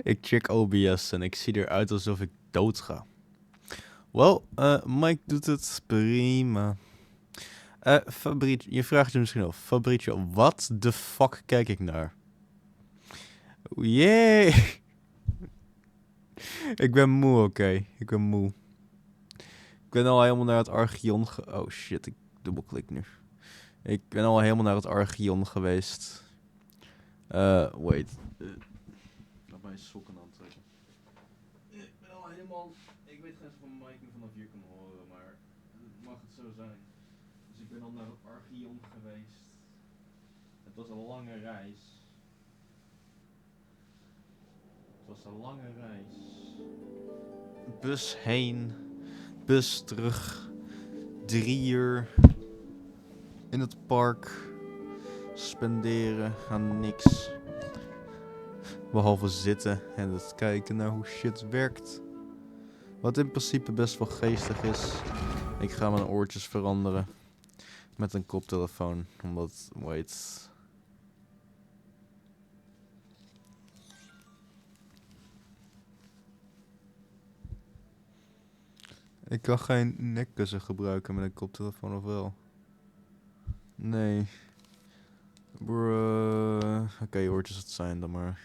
Ik check OBS en ik zie eruit alsof ik dood ga. Wel, Mike doet het prima. Fabrice, je vraagt je misschien af. Fabricio, wat de fuck kijk ik naar? Jee! Ik ben moe, oké. Ik ben moe. Ik ben al helemaal naar het Archeon Oh shit, ik dubbelklik nu. Ik ben al helemaal naar het Archeon geweest. Wait. Laat mij sokken aantrekken. Ik ben al helemaal... Ik weet geen van Mike me vanaf hier kan horen, maar mag het zo zijn. Dus ik ben al naar het Archeon geweest. Het was een lange reis. Het was een lange reis. Bus heen, bus terug. 3 uur in het park spenderen aan niks. Behalve zitten en het kijken naar hoe shit werkt. Wat in principe best wel geestig is. Ik ga mijn oortjes veranderen. Met een koptelefoon. Omdat, wait. Ik kan geen nekkussen gebruiken met een koptelefoon, of wel? Nee. Bruh. Oké, oortjes het zijn dan maar.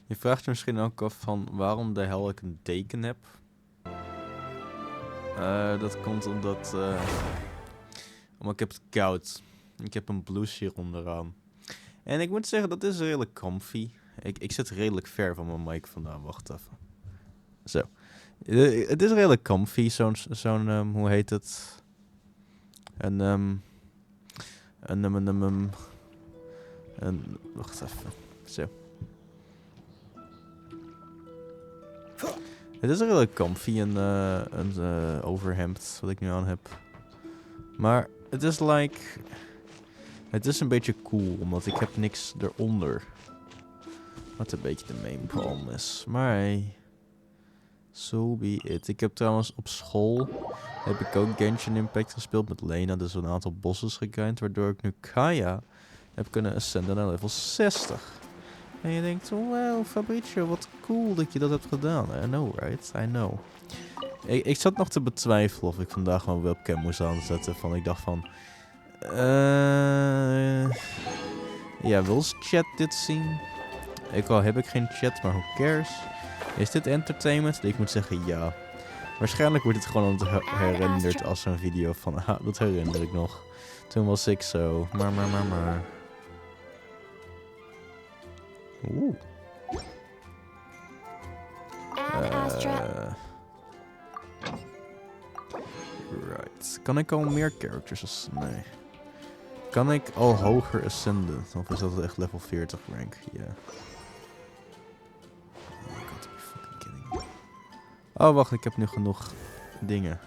Je vraagt je misschien ook af van waarom de hel ik een deken heb. Dat komt omdat ik heb het koud. Ik heb een blouseje hier onderaan. En ik moet zeggen, dat is redelijk comfy. Ik zit redelijk ver van mijn mic vandaan. Wacht even. Zo. Het is redelijk comfy, zo'n hoe heet het? Wacht even. Zo. Het is redelijk comfy, een overhemd wat ik nu aan heb. Maar het is like... Het is een beetje cool, omdat ik heb niks eronder. Wat een beetje de main problem is. Maar hey, so be it. Ik heb trouwens op school... heb ik ook Genshin Impact gespeeld met Lena. Dus een aantal bosses gegrind. Waardoor ik nu Kaya heb kunnen ascenden naar level 60. En je denkt, wow Fabricio, wat cool dat je dat hebt gedaan. I know, right? I know. Ik zat nog te betwijfelen of ik vandaag mijn webcam moest aanzetten. Ik dacht van... ja, wil chat dit zien? Heb ik geen chat, maar who cares? Is dit entertainment? Ik moet zeggen ja. Waarschijnlijk wordt het gewoon herinnerd als een video van... dat herinner ik nog. Toen was ik zo. Maar. Oeh. Right. Kan ik al meer characters? Nee. Kan ik al hoger ascenden? Of is dat echt level 40 rank? Ja. Yeah. Oh my god, are you fucking kidding me? Oh, wacht, ik heb nu genoeg dingen.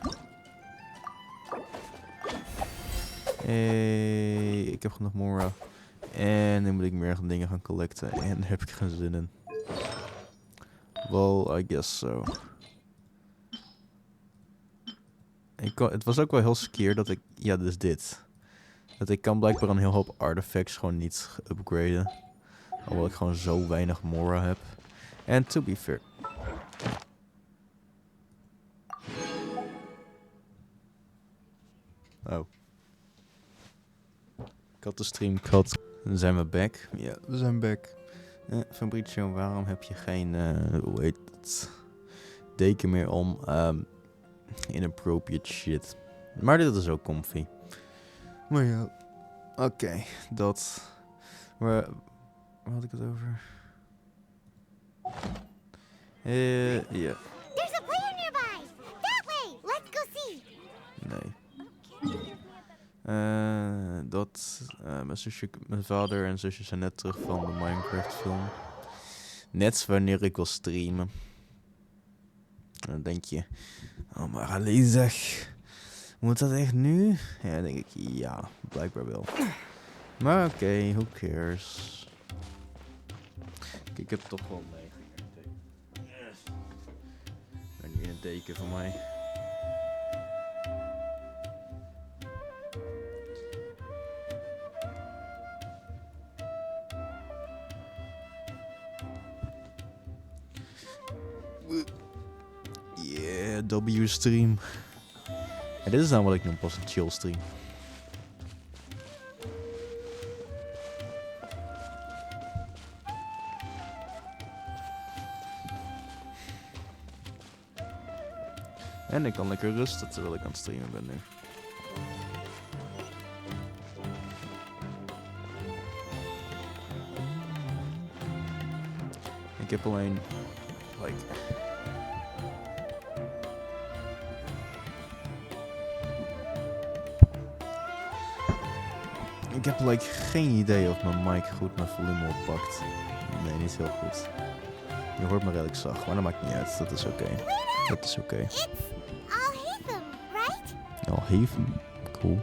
Hey, ik heb genoeg Mora. En nu moet ik meer dingen gaan collecten. En daar heb ik geen zin in. Well, I guess so. Het was ook wel heel skeer dat ik... Ja, dus dit. Dat ik kan blijkbaar een heel hoop artifacts gewoon niet upgraden. Omdat ik gewoon zo weinig Mora heb. En to be fair... Oh. Ik had de stream cut. Dan zijn we back. Ja, we zijn back. Fabricio, waarom heb je geen... hoe heet het? Deken meer om... inappropriate shit. Maar dit is ook comfy. Maar ja... Oké, dat... Waar had ik het over? Ja. There's a player nearby. That way. Let's go see. Nee. Mijn vader en zusje zijn net terug van de Minecraft film. Net wanneer ik wil streamen. En dan denk je... Oh, maar alleen zeg... Moet dat echt nu? Ja, dan denk ik... Ja, blijkbaar wel. Maar oké, who cares? Kijk, ik heb toch wel meegekregen. Yes. En hier een teken van mij. Yeah, W stream. En dit is nou wat ik noem pas een chill stream. En ik kan lekker rusten terwijl ik aan het streamen ben nu. Ik heb alleen... Ik heb geen idee of mijn mic goed mijn volume oppakt. Nee, niet heel goed. Je hoort me redelijk zacht, maar dat maakt niet uit. Dat is oké. Dat is oké. It's Alhaven, right? Alhaven? Cool.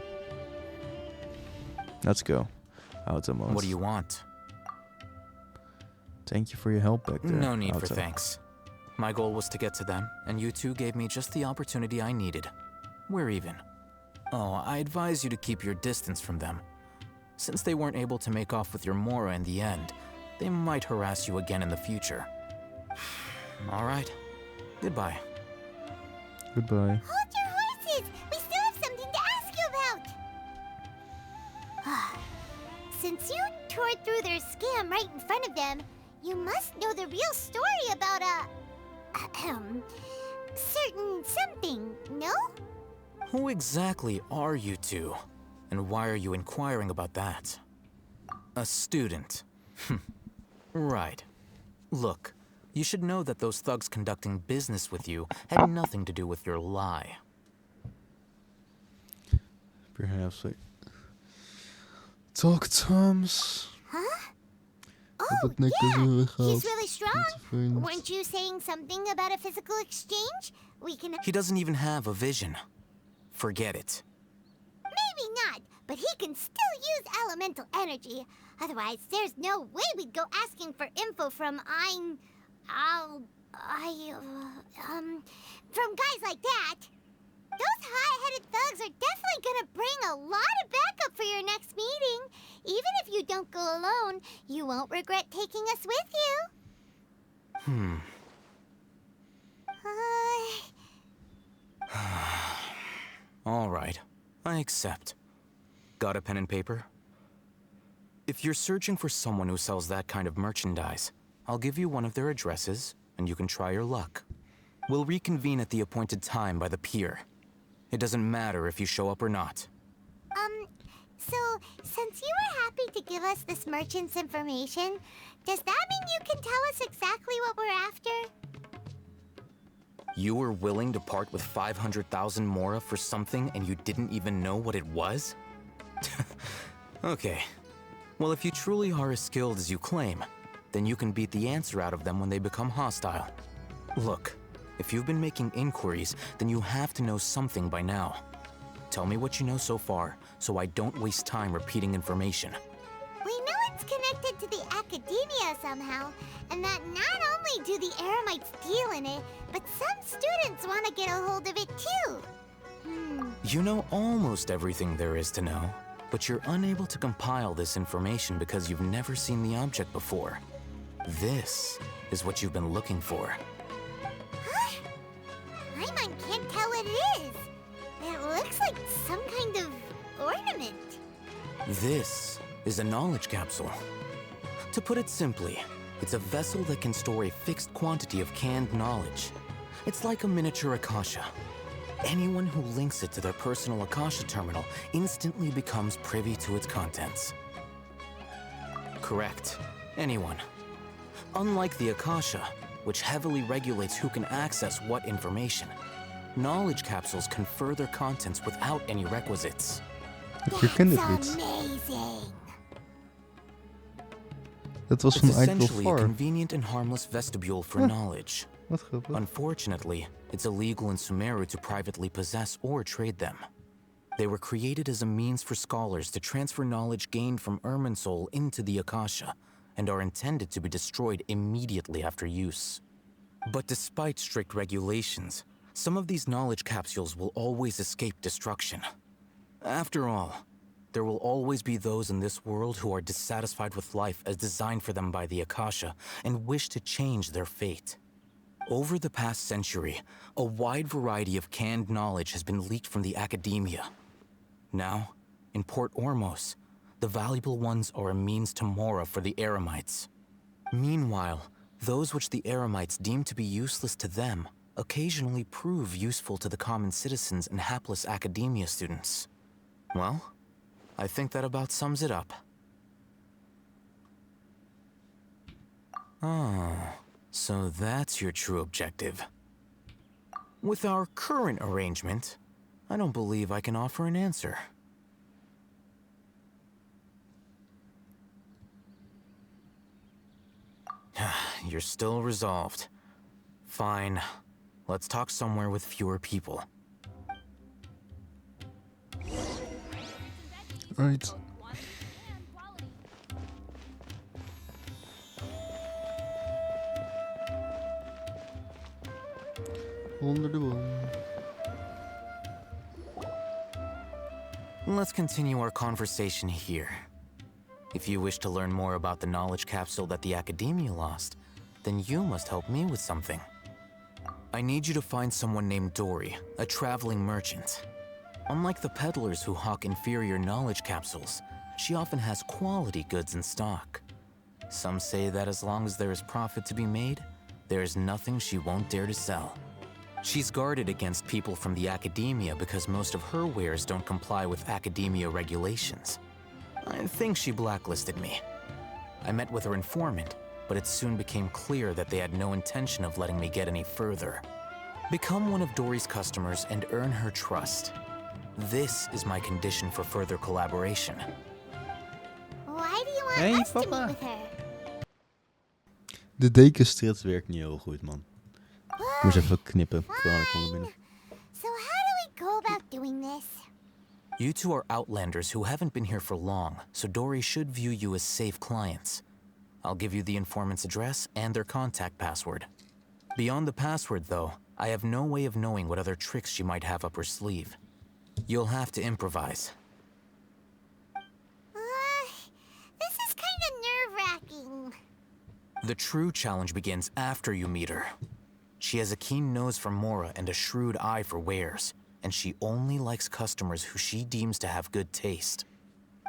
Let's go. Auto mode. What do you want? Thank you for your help back there. No need Auto. for thanks. My goal was to get to them, and you two gave me just the opportunity I needed. We're even. Oh, I advise you to keep your distance from them. Since they weren't able to make off with your Mora in the end, they might harass you again in the future. All right. Goodbye. Goodbye. Hold your horses! We still have something to ask you about! Since you tore through their scam right in front of them, you must know the real story about certain something, no? Who exactly are you two? And why are you inquiring about that? A student. Right. Look, you should know that those thugs conducting business with you had nothing to do with your lie. Perhaps I... Talk terms. Huh? Heb Oh, het niks yeah! over gehad. He's really strong. Met een vriend. Weren't you saying something about a physical exchange? We can... He doesn't even have a vision. Forget it. Maybe not, but he can still use elemental energy. Otherwise, there's no way we'd go asking for info from from guys like that. Those hot-headed thugs are definitely gonna bring a lot of backup for your next meeting. Even if you don't go alone, you won't regret taking us with you. All right, I accept. Got a pen and paper? If you're searching for someone who sells that kind of merchandise, I'll give you one of their addresses, and you can try your luck. We'll reconvene at the appointed time by the pier. It doesn't matter if you show up or not. So, since you were happy to give us this merchant's information, does that mean you can tell us exactly what we're after? You were willing to part with 500,000 Mora for something and you didn't even know what it was? Okay. Well, if you truly are as skilled as you claim, then you can beat the answer out of them when they become hostile. Look, if you've been making inquiries, then you have to know something by now. Tell me what you know so far, so I don't waste time repeating information. We know it's connected to the academia somehow, and that not only do the Eremites deal in it, but some students want to get a hold of it too. You know almost everything there is to know, but you're unable to compile this information because you've never seen the object before. This is what you've been looking for. Huh? My mind can't tell what it is. It looks like some kind of ornament. This is a knowledge capsule. To put it simply, it's a vessel that can store a fixed quantity of canned knowledge. It's like a miniature Akasha. Anyone who links it to their personal Akasha terminal instantly becomes privy to its contents. Correct. Anyone. Unlike the Akasha, which heavily regulates who can access what information, knowledge capsules confer their contents without any requisites. Je kent het That's niet. amazing. Dat was It's van Idle essentially a 4. convenient and harmless vestibule for Huh. knowledge. Wat grappig. Unfortunately, it's illegal in Sumeru to privately possess or trade them. They were created as a means for scholars to transfer knowledge gained from Irminsul into the Akasha, and are intended to be destroyed immediately after use. But despite strict regulations, some of these knowledge capsules will always escape destruction. After all, there will always be those in this world who are dissatisfied with life as designed for them by the Akasha and wish to change their fate. Over the past century, a wide variety of canned knowledge has been leaked from the academia. Now, in Port Ormos, the valuable ones are a means to mora for the Eremites. Meanwhile, those which the Eremites deem to be useless to them occasionally prove useful to the common citizens and hapless academia students. Well, I think that about sums it up. Oh, so that's your true objective. With our current arrangement, I don't believe I can offer an answer. You're still resolved. Fine. Let's talk somewhere with fewer people. Right. Onder de boom. Let's continue our conversation here. If you wish to learn more about the knowledge capsule that the Academia lost, then you must help me with something. I need you to find someone named Dory, a traveling merchant. Unlike the peddlers who hawk inferior knowledge capsules, she often has quality goods in stock. Some say that as long as there is profit to be made, there is nothing she won't dare to sell. She's guarded against people from the Academia because most of her wares don't comply with Academia regulations. I think she blacklisted me. I met with her informant, but it soon became clear that they had no intention of letting me get any further. Become one of Dory's customers and earn her trust. This is my condition for further collaboration. Why do you want Hey, us to papa. meet with her? De dekenstrits werkt niet heel goed, man. Ik moest even knippen. Terwijl ik kwam binnen. So how do we go about doing this? You two are outlanders who haven't been here for long, so Dory should view you as safe clients. I'll give you the informant's address and their contact password. Beyond the password, though, I have no way of knowing what other tricks she might have up her sleeve. You'll have to improvise. This is kind of nerve-wracking. The true challenge begins after you meet her. She has a keen nose for mora and a shrewd eye for wares, and she only likes customers who she deems to have good taste.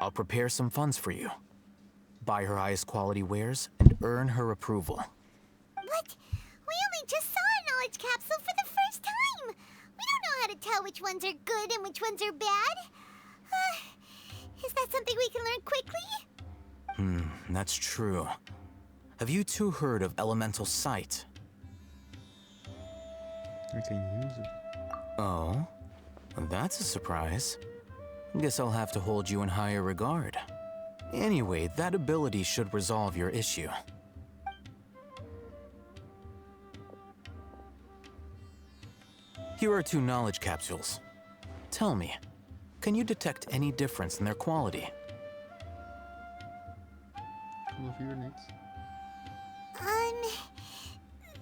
I'll prepare some funds for you. Buy her highest quality wares and earn her approval. What? We only just saw a knowledge capsule for the first time. We don't know how to tell which ones are good and which ones are bad. Is that something we can learn quickly? That's true. Have you two heard of elemental sight? I can use it. Oh, well, that's a surprise. Guess I'll have to hold you in higher regard. Anyway, that ability should resolve your issue. Here are 2 knowledge capsules. Tell me, can you detect any difference in their quality?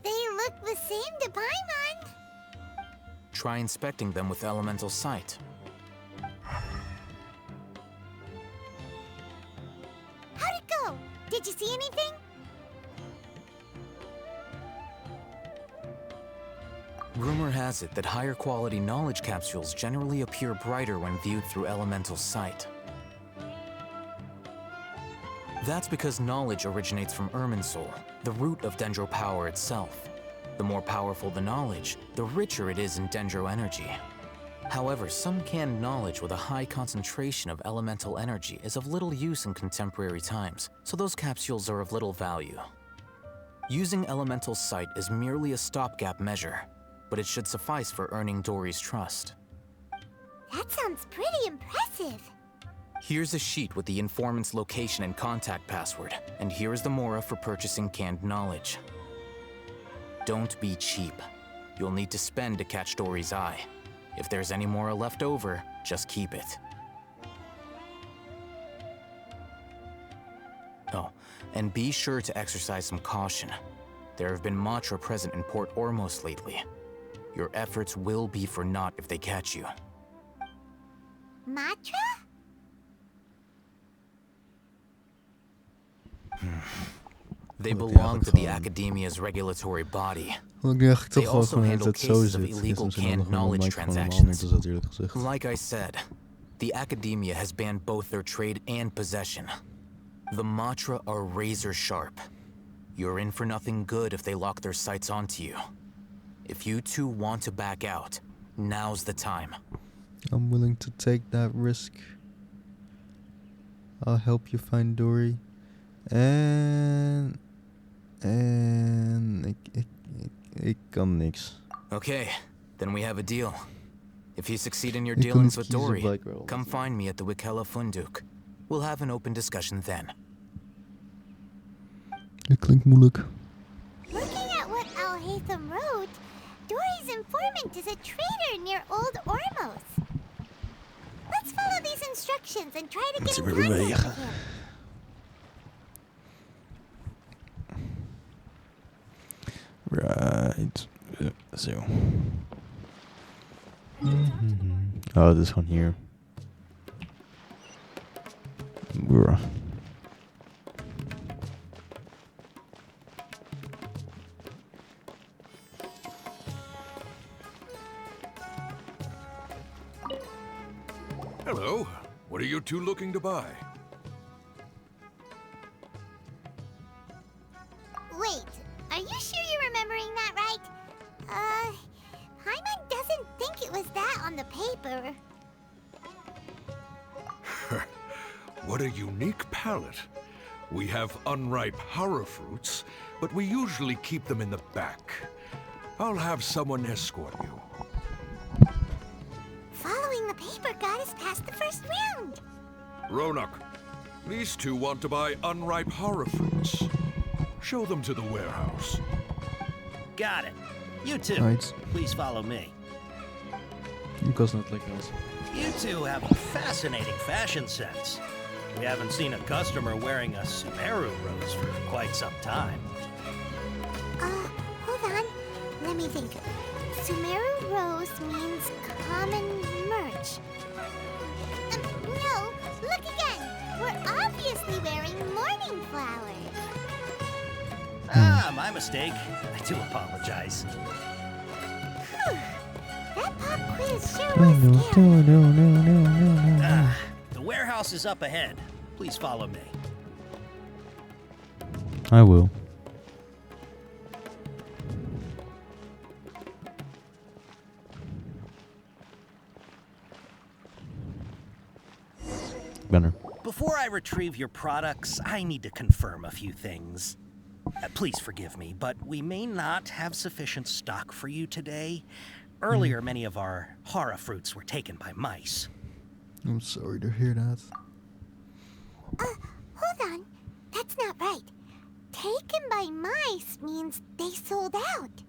They look the same to Paimon. Try inspecting them with elemental sight. How'd it go? Did you see anything? Rumor has it that higher quality knowledge capsules generally appear brighter when viewed through elemental sight. That's because knowledge originates from Irminsul, the root of Dendro power itself. The more powerful the knowledge, the richer it is in Dendro energy. However, some canned knowledge with a high concentration of elemental energy is of little use in contemporary times, so those capsules are of little value. Using elemental sight is merely a stopgap measure, but it should suffice for earning Dory's trust. That sounds pretty impressive. Here's a sheet with the informant's location and contact password, and here is the mora for purchasing canned knowledge. Don't be cheap. You'll need to spend to catch Dory's eye. If there's any mora left over, just keep it. Oh, and be sure to exercise some caution. There have been Matra present in Port Ormos lately. Your efforts will be for naught if they catch you. Matra? They Oh, belong to the gewoon. Academia's regulatory body, Want ik nu eigenlijk They toch wel also gewoon handle het zo cases of zit. Is illegal misschien canned nog wel knowledge Mike gewoon allemaal transactions. anders natuurlijk gezegd. Like I said, the academia has banned both their trade and possession. The Matra are razor sharp. You're in for nothing good if they lock their sights onto you. If you two want to back out, now's the time. I'm willing to take that risk. I'll help you find Dory. En ik kan niks. Okay, then we have a deal. If you succeed in your Ik kan dealings niet with kiezen Dory, blijkbaar. come find me at the Wikella Funduk. We'll have an open discussion then. Dat klinkt moeilijk. Looking at what Al-Haytham wrote, Dory's informant is a trader near Old Ormos. Let's follow these instructions and try to get in contact with him. Right. Zo. Oh, het is gewoon hier. Bruh. Hello. What are you two looking to buy? Wait, are you sure you're remembering that right? Hyman doesn't think it was that on the paper. What a unique palate. We have unripe horror fruits, but we usually keep them in the back. I'll have someone escort you. Following the paper got us past the first round. Ronak, these two want to buy unripe horror fruits. Show them to the warehouse. Got it. You two, Right. please follow me. Ik was net lekker als. You two have a fascinating fashion sense. We haven't seen a customer wearing a Sumeru rose for quite some time. Hold on. Let me think. Sumeru Rose means common merch. No, look again. We're obviously wearing morning flowers. Ah, my mistake. I do apologize. Whew. That pop quiz sure was scary. Ah, the warehouse is up ahead. Please follow me. I will. Ben er. Before I retrieve your products, I need to confirm a few things. Please forgive me, but we may not have sufficient stock for you today. Earlier, many of our hara fruits were taken by mice. I'm sorry to hear that. Hold on. That's not right. Taken by mice means they sold out.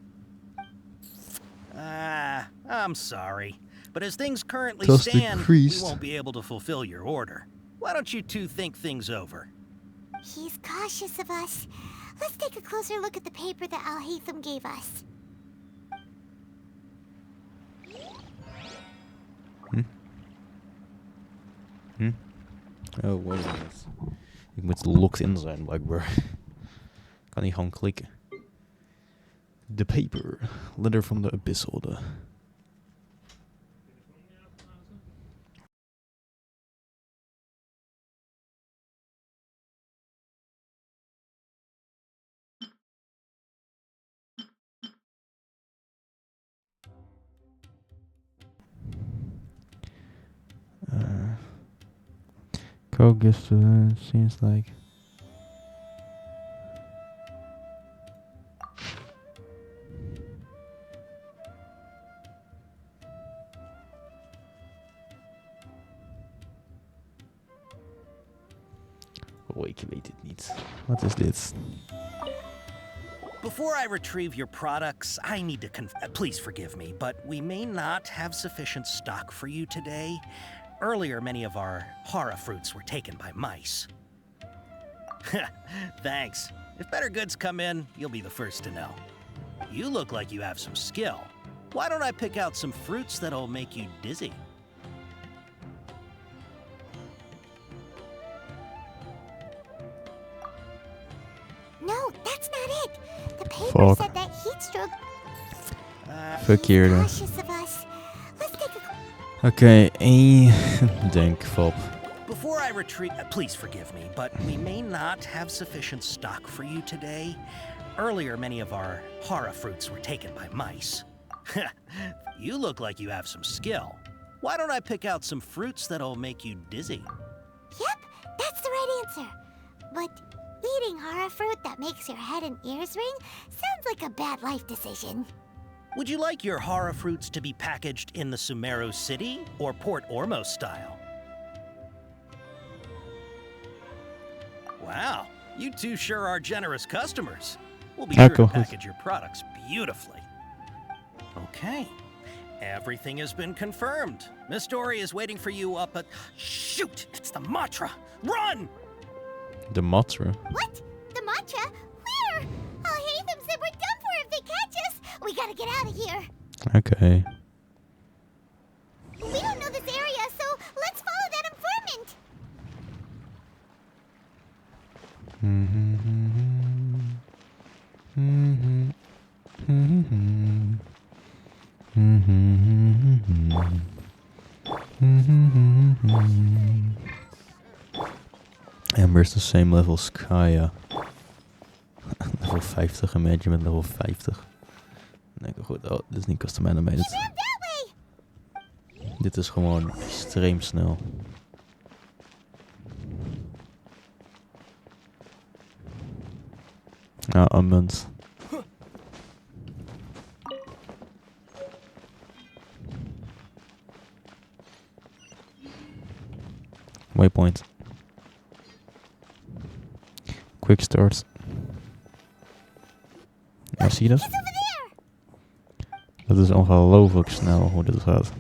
Ah, I'm sorry. But as things currently Trust stand, decreased. we won't be able to fulfill your order. Why don't you two think things over? He's cautious of us. Let's take a closer look at the paper that Al-Haytham gave us. Oh, wait a minute. Ik moet locked in zijn, blijkbaar. Kan niet gewoon klikken. The paper. Letter from the abyss order. Code gives to it seems like. Oh, ik weet het niet. Wat is dit? Before I retrieve your products, I need to please forgive me, but we may not have sufficient stock for you today. Earlier, many of our hara fruits were taken by mice. Thanks. If better goods come in, you'll be the first to know. You look like you have some skill. Why don't I pick out some fruits that'll make you dizzy? No, that's not it. The paper Fuck. said that heat stroke Verkeerde. Cautious of us. Let's take a Oké, één denkfop. Before I retreat, please forgive me, but we may not have sufficient stock for you today. Earlier, many of our hara fruits were taken by mice. You look like you have some skill. Why don't I pick out some fruits that'll make you dizzy? Yep, that's the right answer. But eating hara fruit that makes your head and ears ring sounds like a bad life decision. Would you like your hara fruits to be packaged in the Sumeru City or Port Ormos style? Wow, you two sure are generous customers. We'll be sure to package your products beautifully. Okay, everything has been confirmed. Miss Dory is waiting for you up at... Shoot, it's the Matra! Run! De Matra. What? The mantra? Where? Al-Hatham said we're done for if they catch us. We gotta get out of here. Okay. We don't know this area, so let's follow that informant. Amber's the same level as Kaya. Level 50, imagine met level 50. Nee, goed, oh, dit is niet custom animated. He ran that way. Dit is gewoon extreem snel. Nou, een munt. Waypoint. Quick start. Ja, zie je dat? It's over there. Dat is ongelooflijk snel hoe dit gaat.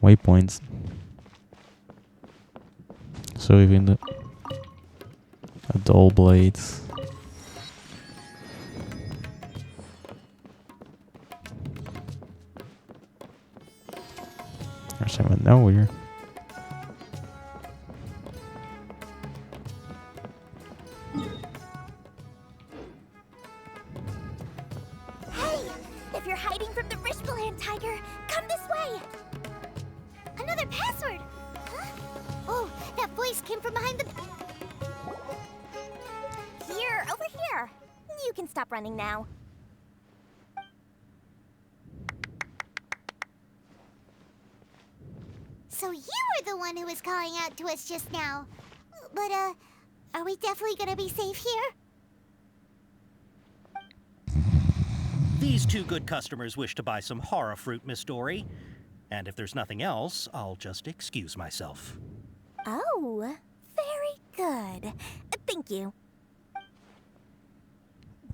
Waypoint. Sorry vrienden. A dull blade. Waar zijn we nou weer? Hey, if you're hiding from the Rishpalan tiger, come this way. Another password. Huh? Oh, that voice came from behind the... Here, over here. You can stop running now. So you were the one who was calling out to us just now. But, are we definitely gonna be safe here? These two good customers wish to buy some hara fruit, Miss Dory. And if there's nothing else, I'll just excuse myself. Oh, very good. Thank you.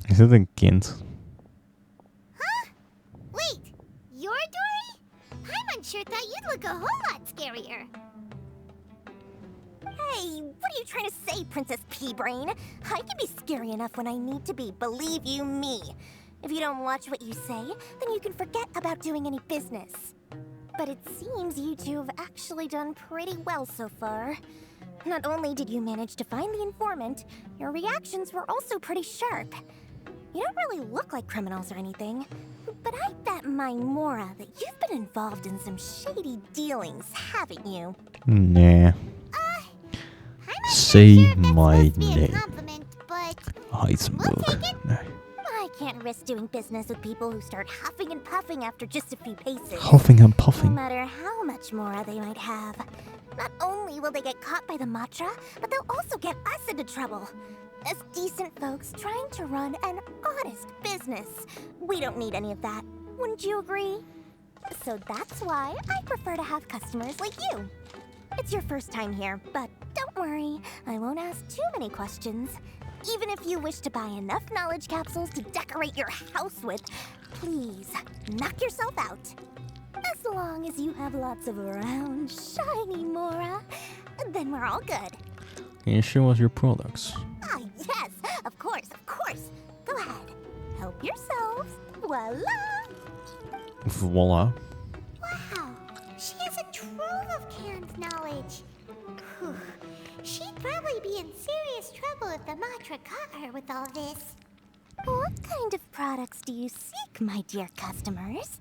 Is dit een kind? Huh? Wait, you're Dory? I'm unsure thought you'd look a whole lot scarier. Hey, what are you trying to say, Princess Pea-Brain? I can be scary enough when I need to be, believe you me. If you don't watch what you say, then you can forget about doing any business. But it seems you two have actually done pretty well so far. Not only did you manage to find the informant, your reactions were also pretty sharp. You don't really look like criminals or anything, but I bet my Mora that you've been involved in some shady dealings, haven't you? Nee. I'm not Say sure if that's my supposed to be a name. compliment, but Heisenberg. We'll take it. Nee. I can't risk doing business with people who start huffing and puffing after just a few paces. Huffing and No puffing. matter how much Mora they might have. Not only will they get caught by the Matra, but they'll also get us into trouble. As decent folks trying to run an honest business. We don't need any of that. Wouldn't you agree? So that's why I prefer to have customers like you. It's your first time here, but don't worry, I won't ask too many questions. Even if you wish to buy enough knowledge capsules to decorate your house with, please, knock yourself out. As long as you have lots of round, shiny Mora, then we're all good. Can you show us your products? Ah, yes, of course, of course. Go ahead, help yourselves. Voila! Voila. wow, she has a trove of canned knowledge. Whew. She'd probably be in serious trouble if the Matra caught her with all this. What kind of products do you seek, my dear customers?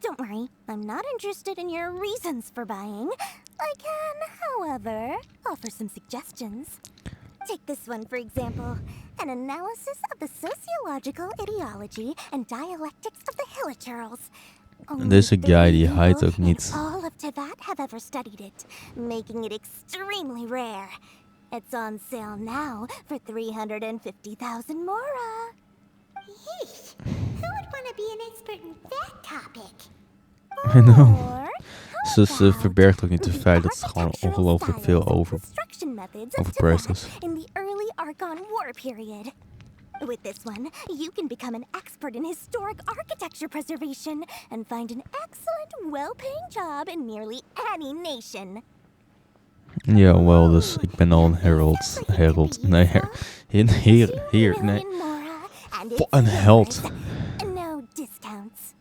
Don't worry, I'm not interested in your reasons for buying. I can, however, offer some suggestions. Take this one, for example. An analysis of the sociological ideology and dialectics of the Hilichurls. Deze guy die hide ook niet. All of Teyvat have ever studied it, making it extremely rare. It's on sale now for 350,000 mora. Yeesh. Who would want to be an expert in that topic? I know. Or, Ze verbergt ook niet het feit dat het gewoon ongelooflijk veel overprijsd is. in the early Archon War period. With this one, you can become an expert in historic architecture preservation and find an excellent, well-paying job in nearly any nation. Ja, wel, dus ik ben al een herald. Nee, heer, nee. Een held. No discounts.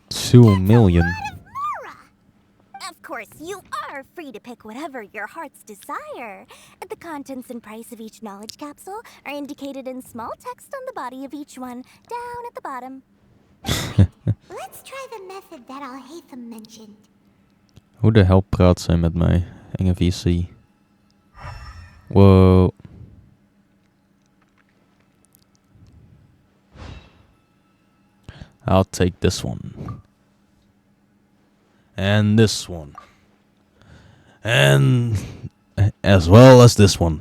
2 million. Of course, you are free to pick whatever your heart's desire. The contents and price of each knowledge capsule are indicated in small text on the body of each one, down at the bottom. Let's try the method that Al-Haytham mentioned. Hoe de hel praat zij met mij? Enge VC. Wow. I'll take this one. And this one. And as well as this one.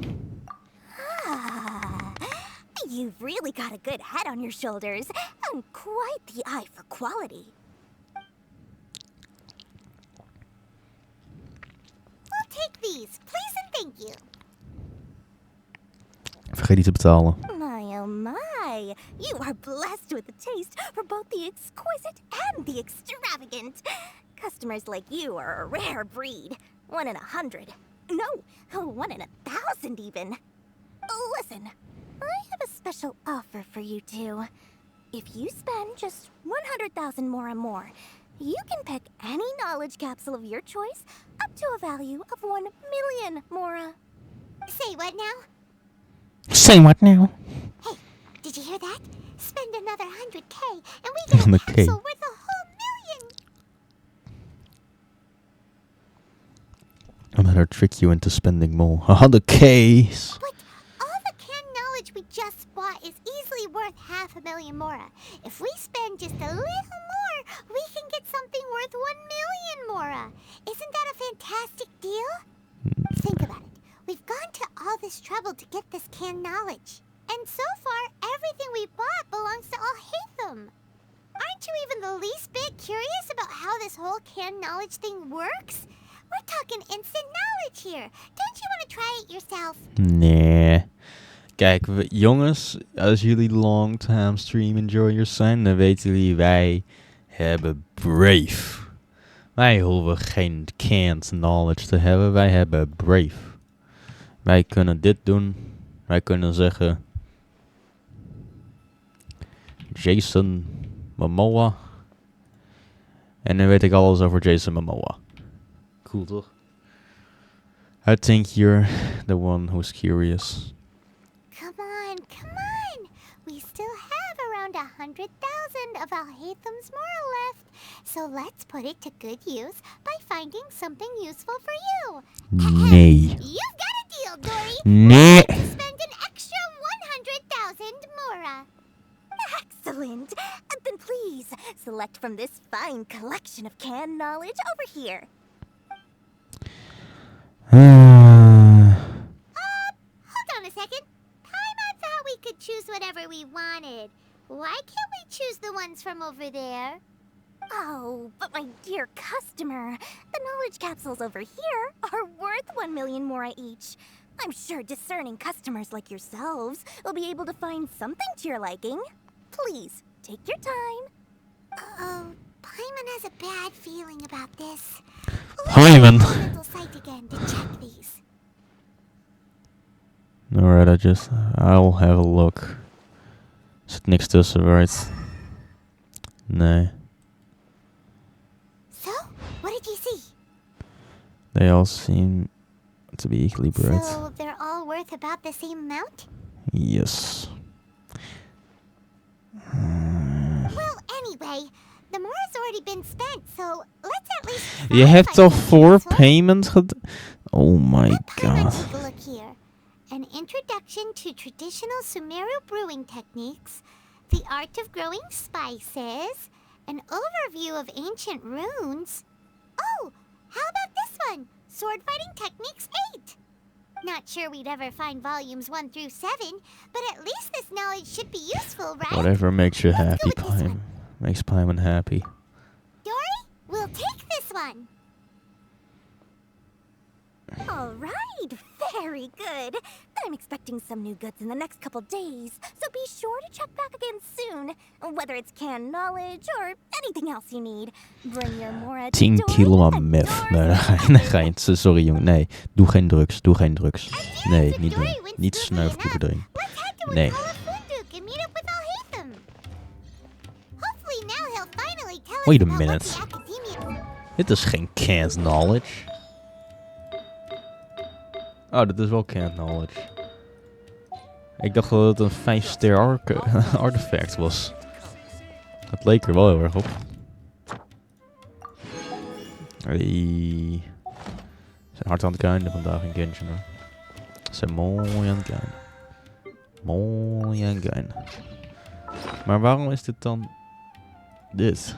You've really got a good head on your shoulders, and quite the eye for quality. We'll take these, please and thank you. Vergeet niet te betalen. My oh my, you are blessed with a taste for both the exquisite and the extravagant. Customers like you are a rare breed. 1 in 100. No, 1 in 1,000 even. Listen, I have a special offer for you two. If you spend just 100,000 more and more, you can pick any knowledge capsule of your choice up to a value of 1 million mora. Say what now? Say what now? Hey, did you hear that? Spend another 100K and we get a 100K. capsule worth a whole million. I'm gonna trick you into spending more. 100K. But all the canned knowledge we just bought is easily worth 500,000 mora. If we spend just a little more, we can get something worth 1 million mora. Isn't that a fantastic deal? Think about it. We've gone to all this trouble to get this canned knowledge. And so far, everything we bought belongs to Al-Haytham. Aren't you even the least bit curious about how this whole canned knowledge thing works? We're talking instant knowledge here. Don't you want to try it yourself? Nee. Kijk, jongens, als jullie longtime stream enjoyers zijn, dan weten jullie, wij hebben Brave. Wij hoeven geen canned knowledge te hebben, wij hebben Brave. Wij kunnen dit doen. Wij kunnen zeggen Jason Momoa. En dan weet ik alles over Jason Momoa. Cool toch? I think you're the one who's curious. Come on, come on. We still have around 100,000 of Al-Haytham's moral left. So let's put it to good use by finding something useful for you. Nee. You've got a deal, Dory. Nee. Spend an extra 100,000 mora. Excellent. Then please, select from this fine collection of canned knowledge over here. Hold on a second. Paimon thought we could choose whatever we wanted. Why can't we choose the ones from over there? Oh, but my dear customer, the knowledge capsules over here are worth 1 million mora each. I'm sure discerning customers like yourselves will be able to find something to your liking. Please, take your time. Oh, Paimon has a bad feeling about this. Paimon. Let's go to the little site again to check these. Alright, I'll have a look. Zit niks tussen, right? Nee. So, what did you see? They all seem to be equally bred. So they're all worth about the same amount? Yes. Well, anyway, the more has already been spent, so let's at least Je hebt try al to find 4 this one. payment Oh my What pie might god. take a look here? An introduction to traditional Sumeru brewing techniques, the art of growing spices, an overview of ancient runes. Oh, how about this one? Sword fighting techniques 8. Not sure we'd ever find volumes 1 through 7, but at least this knowledge should be useful, right? Whatever makes you Let's go happy, with this Paimon. one. Makes Paimon happy. Dory, we'll take this one. All right, very good. I'm expecting some new goods in the next couple days, so be sure to check back again soon. Whether it's canned knowledge or anything else you need, bring your Mora to 10 Dory kilo aan and meth. Doris Nee, will daar ga je. Sorry jongen, nee. Doe geen drugs, doe geen drugs. Nee, niet doen. Dory went Niet smoothly snuifpoepen enough. erin. Let's head to Nee. Funduke and meet up with Alhaitham. Hopefully now he'll finally tell us Wait a about what minute. the academia... Dit is geen canned knowledge. Oh, dit is wel canned knowledge. Ik dacht wel dat het een 5-ster artefact was. Het leek er wel heel erg op. Hey. Ze zijn hard aan het grinden vandaag in Genshin hoor. Ze zijn mooi aan het grinden. Mooi aan het grinden. Maar waarom is dit dan... dit?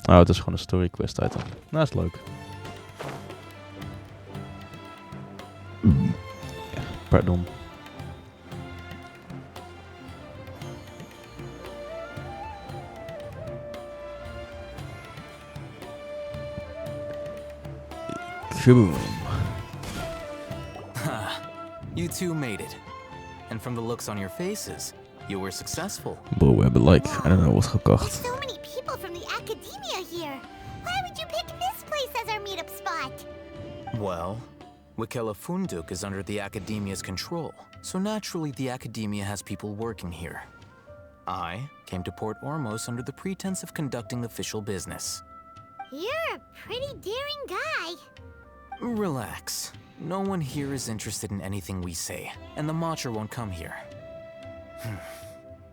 Oh, het is gewoon een story quest item. Nou, is leuk. Ja, pardon. Kaboom. You two made it. And from the looks on your faces, you were successful. Bro, we hebben like, I don't know, wat There's gekocht. so many people from the academia here. Why would you pick this place as our meetup spot? Well, Wikela Funduk is under the Academia's control, so naturally the Academia has people working here. I came to Port Ormos under the pretense of conducting official business. You're a pretty daring guy. Relax. No one here is interested in anything we say, and the Matcha won't come here.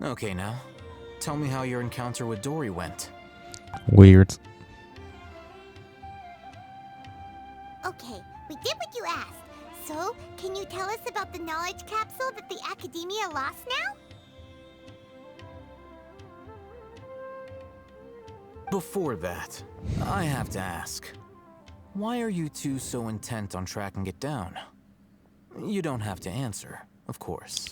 Okay now, tell me how your encounter with Dory went. Weird. Okay, we did what you asked. So, can you tell us about the knowledge capsule that the academia lost now? Before that, I have to ask, why are you two so intent on tracking it down? You don't have to answer, of course.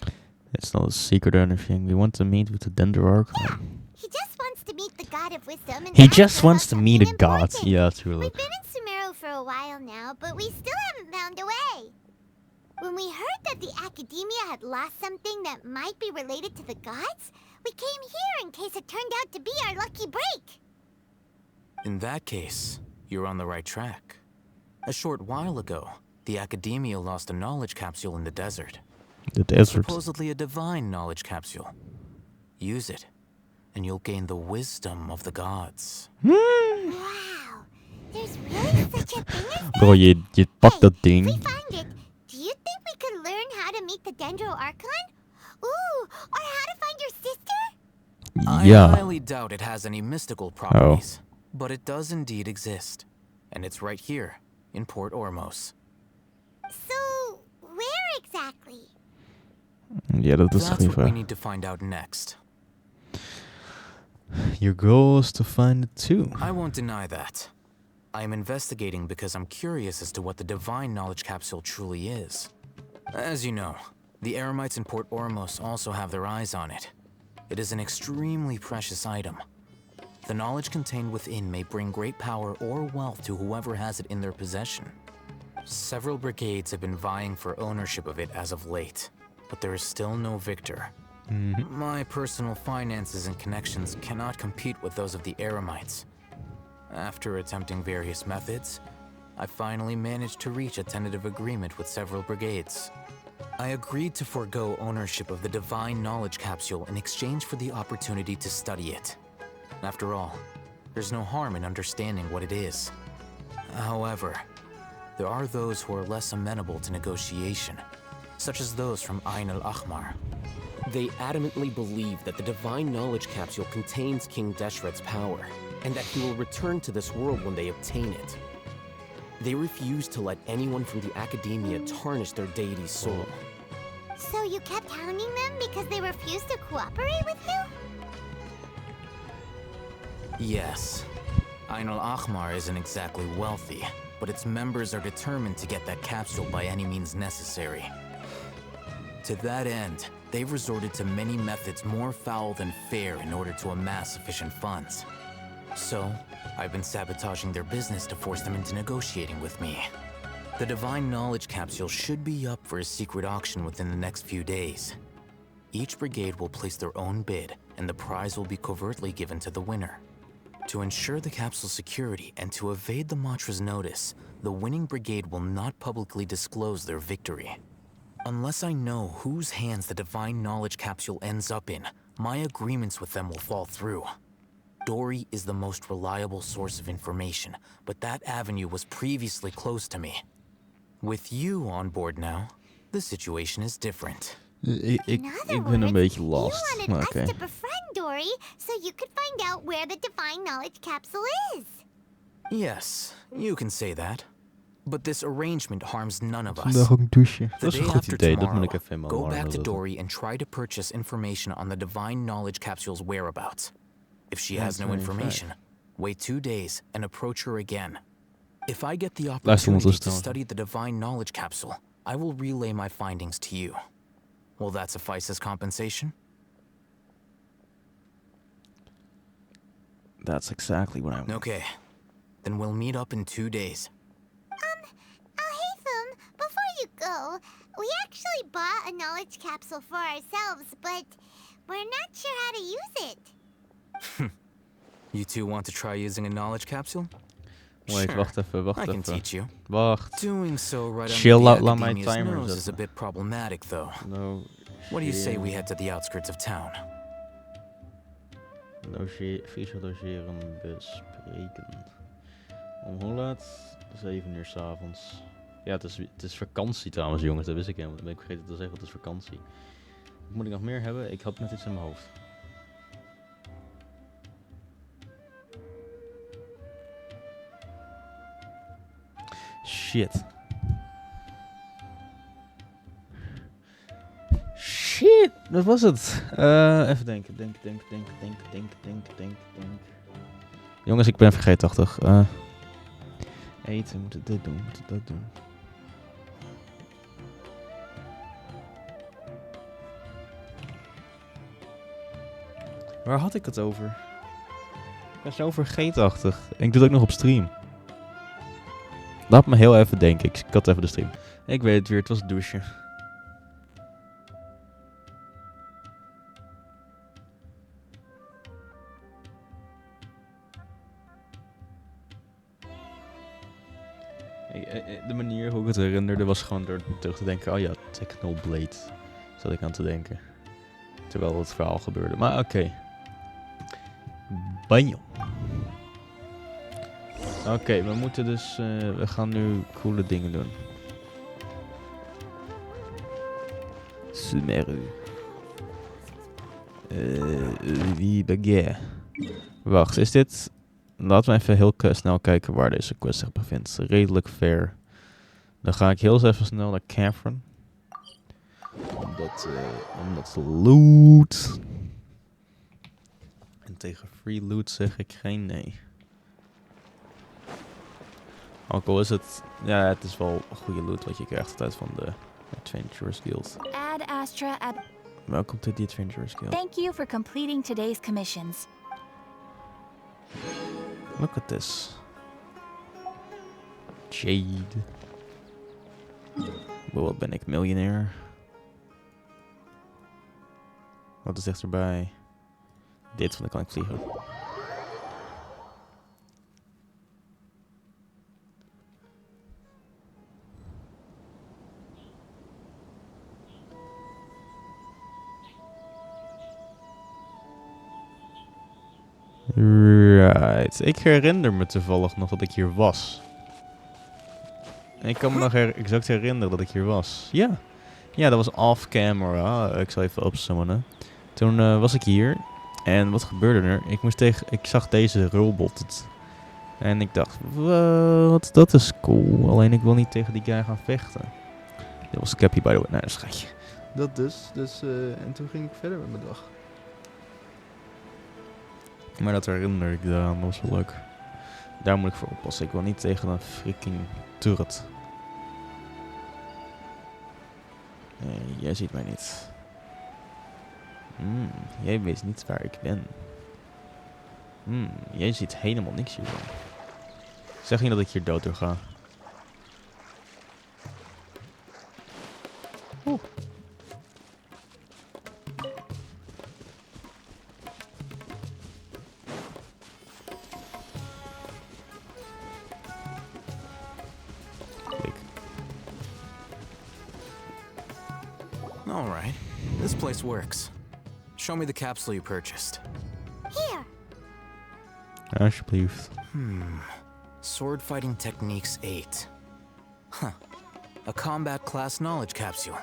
It's not a secret or anything. We want to meet with the Dendroarch. Yeah, he just wants to meet the god of wisdom and He ask just about wants to meet a something god. important. Ja, We've tuurlijk. been in Sumeru for a while now, but we still haven't found a way. When we heard that the academia had lost something that might be related to the gods, we came here in case it turned out to be our lucky break. In that case, you're on the right track. A short while ago, the Academia lost a knowledge capsule in the desert. The desert. Supposedly a divine knowledge capsule. Use it, and you'll gain the wisdom of the gods. Wow, there's really such a thing as that? Bro, je pakt dat If ding. we find it, do you think we could learn how to meet the Dendro Archon? Ooh, or how to find your sister? I Ja. highly doubt it has any mystical properties, but it does indeed exist. And it's right here, in Port Ormos. So, where exactly? Ja, dat is That's een what we vraag. need to find out next. Your goal is to find it too. I won't deny that. I am investigating because I'm curious as to what the divine knowledge capsule truly is. As you know, the Eremites in Port Ormos also have their eyes on it. It is an extremely precious item. The knowledge contained within may bring great power or wealth to whoever has it in their possession. Several brigades have been vying for ownership of it as of late, but there is still no victor. My personal finances and connections cannot compete with those of the Eremites. After attempting various methods, I finally managed to reach a tentative agreement with several brigades. I agreed to forego ownership of the divine knowledge capsule in exchange for the opportunity to study it. After all, There's no harm in understanding what it is. However, there are those who are less amenable to negotiation, such as those from Ain al-Ahmar. They adamantly believe that the Divine Knowledge Capsule contains King Deshret's power, and that he will return to this world when they obtain it. They refuse to let anyone from the Academia tarnish their deity's soul. So you kept hounding them because they refused to cooperate with you? Yes. Ain al-Ahmar isn't exactly wealthy, but its members are determined to get that capsule by any means necessary. To that end, they've resorted to many methods more foul than fair in order to amass sufficient funds. So, I've been sabotaging their business to force them into negotiating with me. The Divine Knowledge Capsule should be up for a secret auction within the next few days. Each brigade will place their own bid, and the prize will be covertly given to the winner. To ensure the capsule's security and to evade the Matra's notice, the winning brigade will not publicly disclose their victory. Unless I know whose hands the Divine Knowledge Capsule ends up in, my agreements with them will fall through. Dory is the most reliable source of information, but that avenue was previously closed to me. With you on board now, the situation is different. Ik ben een beetje lost. You Maar wanted oké. us to befriend Dory so you could find out where the Divine Knowledge Capsule is. Yes, you can say that. But this arrangement harms none of us. Vandaag ook douchen. The Dat is day een goed after idee. Dat moet tomorrow, ik even in mijn go alarm back to zetten. Dory and try to purchase information on the Divine Knowledge Capsule's whereabouts. If she Ja, has no dat is information, wait 2 days and approach her again. If I get the Luister ons opportunity eens to dan. study the Divine Knowledge Capsule, I will relay my findings to you. Will that suffice as compensation? That's exactly what I want. Okay, then we'll meet up in 2 days. Haytham, before you go, we actually bought a knowledge capsule for ourselves, but we're not sure how to use it. You two want to try using a knowledge capsule? Wait, wacht even, I wacht can even. teach you. Wacht. Doing so right Chill, under the laat mij Academia's timer nose is a zetten. bit problematic, though. No. What do you say we head to the outskirts of town? Visualiseren bespreken. Om hoe laat? 7 uur 's avonds. Ja, het is vakantie trouwens, jongens. Dat wist ik helemaal. Dat ben ik vergeten te zeggen. Het is vakantie. Wat moet ik nog meer hebben? Ik had net iets in mijn hoofd. Shit. Shit, wat was het? Even denken. Denk. Jongens, ik ben vergeetachtig. Eten, we moeten dit doen, we moeten dat doen. Waar had ik het over? Ik ben zo vergeetachtig. En ik doe het ook nog op stream. Laat me heel even denken. Ik had even de stream. Ik weet het weer, het was douchen. De manier hoe ik het herinnerde was gewoon door terug te denken. Oh ja, Technoblade. Zat ik aan te denken. Terwijl het verhaal gebeurde. Maar oké. Banjo. Oké, we moeten dus... we gaan nu coole dingen doen. Sumeru. Wie baguette. Wacht, is dit... Laten we even heel snel kijken waar deze quest zich bevindt. Redelijk ver. Dan ga ik heel even snel naar Cavern. Omdat loot. En tegen free loot zeg ik geen nee. Ook al is het... Ja, het is wel goede loot wat je krijgt altijd van de Adventurers Guild. Ad Astra at... Welkom to the Adventurers Guild. Thank you for completing today's commissions. Look at this. Jade. Wow, wat ben ik, miljonair? Wat is dichterbij? Dit, want dan kan ik vliegen. Alright, ik herinner me toevallig nog dat ik hier was. Ik kan me nog exact herinneren dat ik hier was. Ja. Ja, dat was off-camera. Ik zal even opzoomen. Toen was ik hier. En wat gebeurde er? Ik zag deze robot. En ik dacht, wat, dat is cool. Alleen ik wil niet tegen die guy gaan vechten. Dit was Cappy, by the way. Nee, dat is schatje. Dat dus. En toen ging ik verder met mijn dag. Maar dat herinner ik eraan. Dat was wel leuk. Daar moet ik voor oppassen. Ik wil niet tegen een freaking turret. Nee, jij ziet mij niet. Jij weet niet waar ik ben. Jij ziet helemaal niks hiervan. Zeg niet dat ik hier dood door ga. Oeh. Klik. All right. This place works. Show me the capsule you purchased. Here. Alsjeblieft. Sword Fighting Techniques 8. Huh. A combat class knowledge capsule.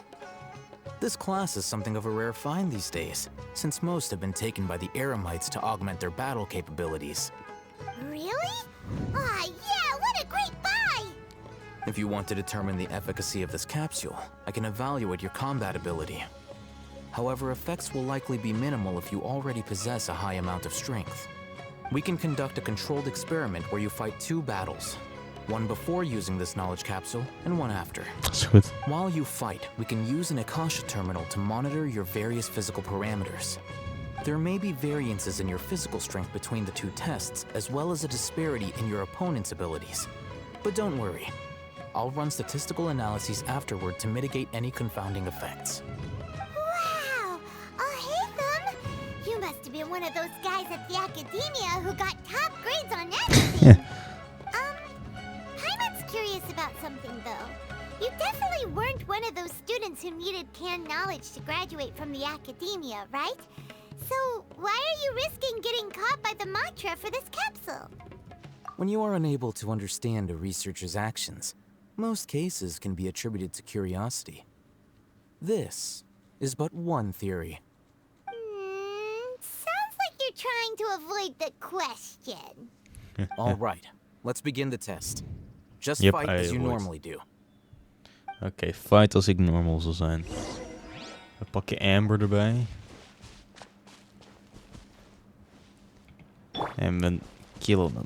This class is something of a rare find these days, since most have been taken by the Eremites to augment their battle capabilities. Really? Ah, yeah, what a great buy! If you want to determine the efficacy of this capsule, I can evaluate your combat ability. However, effects will likely be minimal if you already possess a high amount of strength. We can conduct a controlled experiment where you fight 2 battles. One before using this knowledge capsule, and one after. Is goed. While you fight, we can use an Akasha terminal to monitor your various physical parameters. There may be variances in your physical strength between the 2 tests, as well as a disparity in your opponent's abilities. But don't worry. I'll run statistical analyses afterward to mitigate any confounding effects. Wow! Oh, hey, Thumb! You must have been one of those guys at the academia who got top grades on everything. Paimon's curious about something, though. You definitely weren't one of those students who needed canned knowledge to graduate from the academia, right? So, why are you risking getting caught by the Matra for this capsule? When you are unable to understand a researcher's actions, most cases can be attributed to curiosity. This is but one theory. Sounds like you're trying to avoid the question. All right, let's begin the test. Just Yep, fight I as you avoid. normally do. Oké, fight als ik normal zal zijn. Dan pak je Amber erbij. En we killen hem.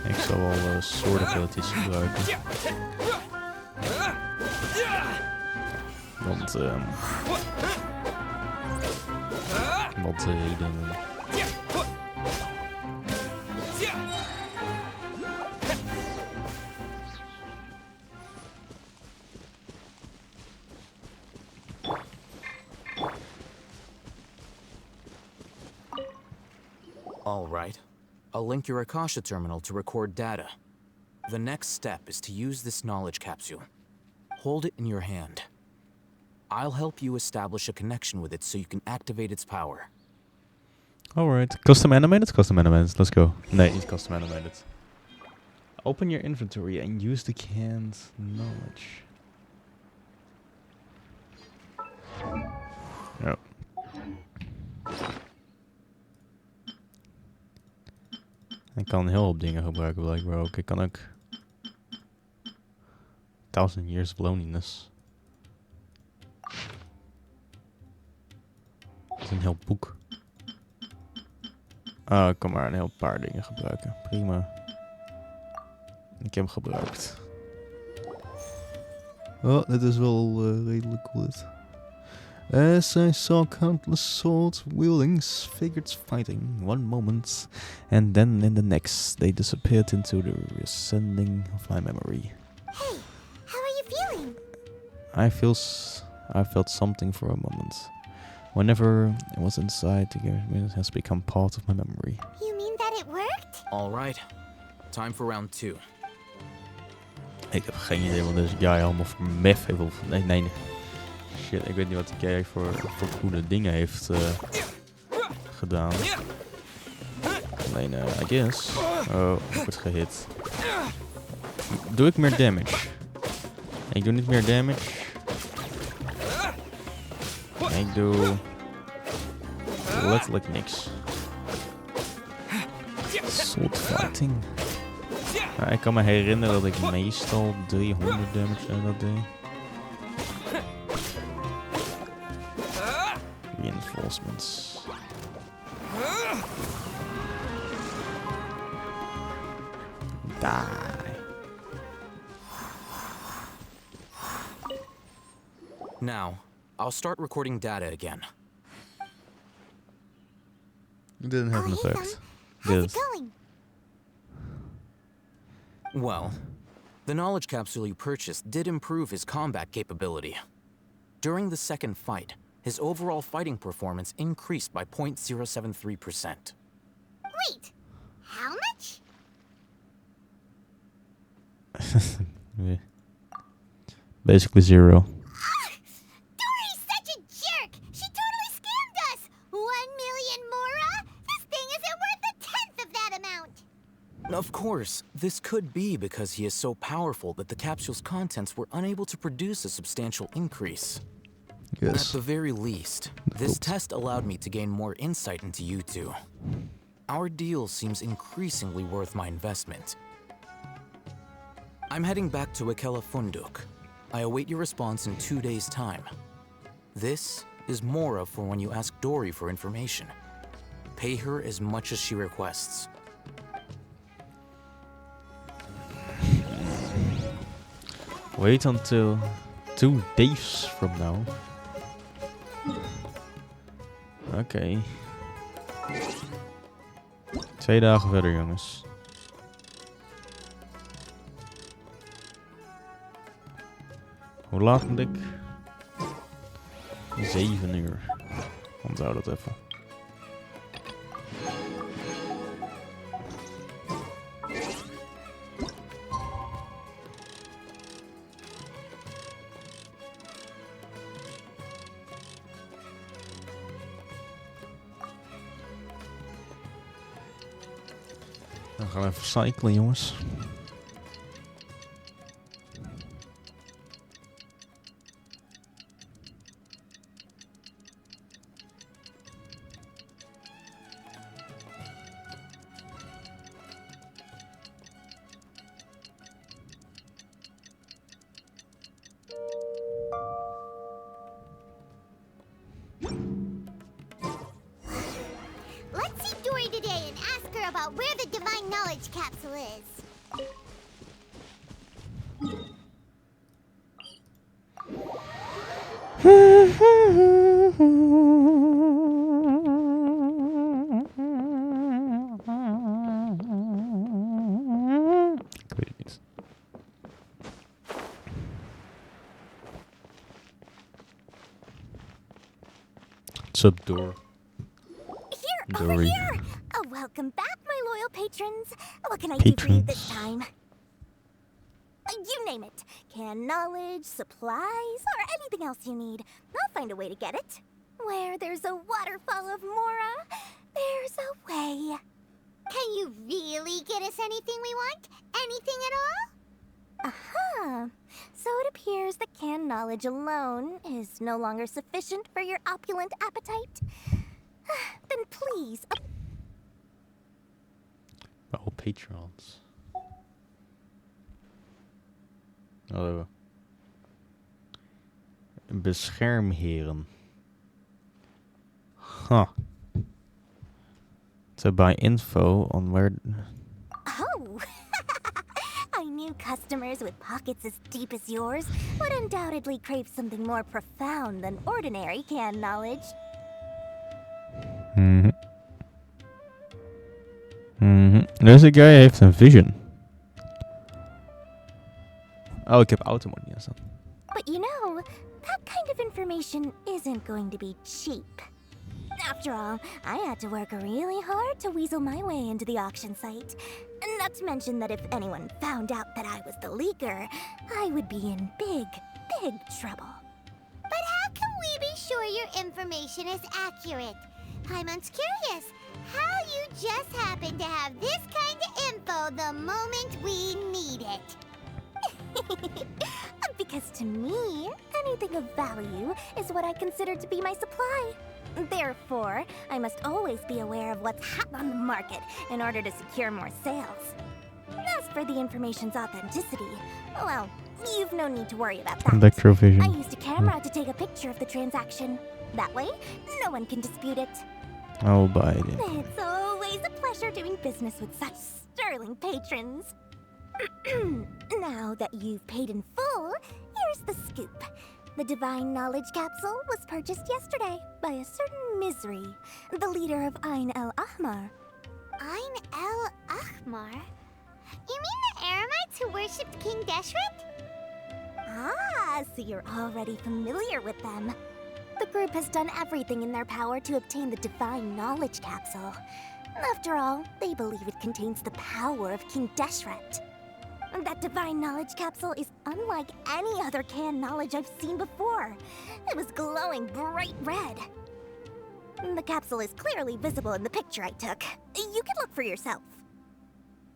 Ik zal wel sword abilities gebruiken. Want, wat redenen. All right. I'll link your Akasha terminal to record data. The next step is to use this knowledge capsule. Hold it in your hand. I'll help you establish a connection with it so you can activate its power. Alright, custom animated? Custom animated, let's go. Nee, niet custom animated. Open your inventory and use the canned knowledge. Oh. Ik kan heel veel dingen gebruiken blijkbaar ook. Ik kan ook 1000 Years of Loneliness. Dat is een heel boek. Ik kan maar een heel paar dingen gebruiken. Prima. Ik heb hem gebruikt. Oh, dit is wel redelijk cool dit. As I saw countless sword-wielding figures fighting one moment, and then in the next they disappeared into the ascending of my memory. Hey, how are you feeling? I felt something for a moment. Whenever it was inside, it has become part of my memory. You mean that it worked? All right. Time for round 2. Ik heb geen idee wat deze guy allemaal voor mef heeft. Of, nee. Shit, ik weet niet wat die guy voor goede dingen heeft gedaan. Alleen, I guess. Oh, ik word gehit. Doe ik meer damage? Ik doe niet meer damage. Ik doe letterlijk niks. Sword fighting. Nou, ik kan me herinneren dat ik meestal 300 damage aan dat deed. Reinforcements. Die. Now, I'll start recording data again. It didn't have an Ethan, effect. how's Did it going? Well, the knowledge capsule you purchased did improve his combat capability. During the second fight, his overall fighting performance increased by 0.073%. Wait, how much? Yeah. Basically 0. Dory's such a jerk! She totally scammed us! 1 million mora? This thing isn't worth a tenth of that amount! Of course, this could be because he is so powerful that the capsule's contents were unable to produce a substantial increase. At Yes. the very least, this test allowed me to gain more insight into you two. Our deal seems increasingly worth my investment. I'm heading back to Ikela Funduk. I await your response in 2 days' time. This is Mora for when you ask Dory for information. Pay her as much as she requests. Wait until 2 days from now. Oké. 2 dagen verder, jongens. Hoe laat moet ik? 7 uur. Onthoud dat even. Dan gaan we even cyclen, jongens. Let's see Dory today and ask her about where the divine knowledge capsule is. Ik weet het niet. What's up, Door? Here, over Dory. here! Oh, welcome back, my loyal patrons. What can I do for you this time? You name it. Can knowledge, supplies, or anything else you need. I'll find a way to get it. Where there's a waterfall of Mora, there's a way. Can you really get us anything we want? Anything at all? Uh-huh. So it appears that canned knowledge alone is no longer sufficient for your opulent appetite. Then please... Oh, patrons. Oh. Beschermheren. Huh. To buy info on where... Oh! I customers with pockets as deep as yours would undoubtedly crave something more profound than ordinary canned knowledge. Deze guy heeft een vision. Oh, ik heb automod niet aanstaan. But you know, that kind of information isn't going to be cheap. After all, I had to work really hard to weasel my way into the auction site. Not to mention that if anyone found out that I was the leaker, I would be in big, big trouble. But how can we be sure your information is accurate? Paimon's curious how you just happen to have this kind of info the moment we need it. Because to me, anything of value is what I consider to be my supply. Therefore, I must always be aware of what's hot on the market in order to secure more sales. As for the information's authenticity, well, you've no need to worry about that. Electrovision. I used a camera to take a picture of the transaction. That way, no one can dispute it. I'll buy it. It's always a pleasure doing business with such sterling patrons. Now that you've paid in full, here's the scoop. The Divine Knowledge Capsule was purchased yesterday by a certain Misery, the leader of Ain el Ahmar. Ain el Ahmar? You mean the Eremites who worshipped King Deshret? Ah, so you're already familiar with them. The group has done everything in their power to obtain the Divine Knowledge Capsule. After all, they believe it contains the power of King Deshret. That Divine Knowledge Capsule is unlike any other canned knowledge I've seen before. It was glowing bright red. The capsule is clearly visible in the picture I took. You can look for yourself.